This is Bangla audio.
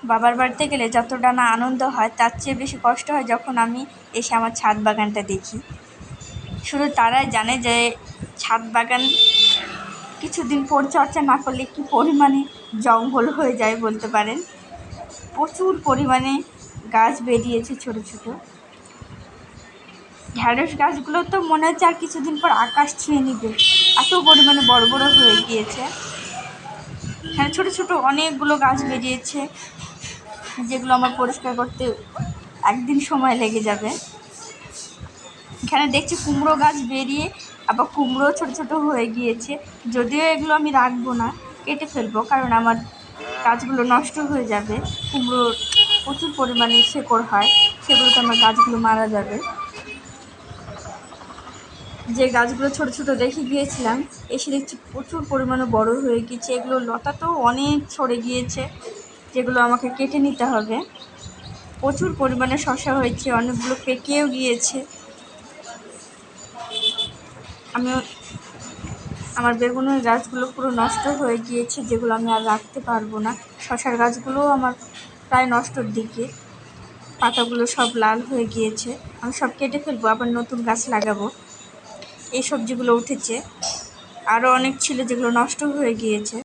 বাবার বাড়িতে গেলে যতটা না আনন্দ হয় তার চেয়ে বেশি কষ্ট হয় যখন আমি এসে আমার ছাদ বাগানটা দেখি। শুধু তারাই জানে যে ছাদ বাগান কিছুদিন পরিচর্যা না করলে কী পরিমাণে জঙ্গল হয়ে যায় বলতে পারেন। প্রচুর পরিমাণে গাছ বেরিয়েছে ছোটো ছোটো। ঢ্যাঁড়স গাছগুলো তো মনে হচ্ছে আর কিছুদিন পর আকাশ ছুঁয়ে নিবে, এত পরিমাণে বড় বড় হয়ে গিয়েছে। হ্যাঁ, ছোটো ছোটো অনেকগুলো গাছ বেরিয়েছে, যেগুলো আমার পরিষ্কার করতে একদিন সময় লেগে যাবে। এখানে দেখছি কুমড়ো গাছ বেরিয়ে আবার কুমড়ো ছোটো ছোটো হয়ে গিয়েছে। যদিও এগুলো আমি রাখবো না, কেটে ফেলবো, কারণ আমার গাছগুলো নষ্ট হয়ে যাবে। কুমড়োর প্রচুর পরিমাণে শেকড় হয়, সেগুলোতে আমার গাছগুলো মারা যাবে। যে গাছগুলো ছোটো ছোটো রেখে গিয়েছিলাম এসে দেখছি প্রচুর পরিমাণে বড় হয়ে গিয়েছে। এগুলো লতাতেও অনেক ছড়ে গিয়েছে, যেগুলো আমাকে কেটে নিতে হবে। প্রচুর পরিমাণে শসা হয়েছে, অনেকগুলো পেকেও গিয়েছে। আমার বেগুনের গাছগুলো পুরো নষ্ট হয়ে গিয়েছে, যেগুলো আমি আর রাখতে পারবো না। শসার গাছগুলোও আমার প্রায় নষ্টর দিকে, পাতাগুলো সব লাল হয়ে গিয়েছে। আমি সব কেটে ফেলবো, আবার নতুন গাছ লাগাবো। এই সবজিগুলো উঠেছে, আরও অনেক ছিল যেগুলো নষ্ট হয়ে গিয়েছে।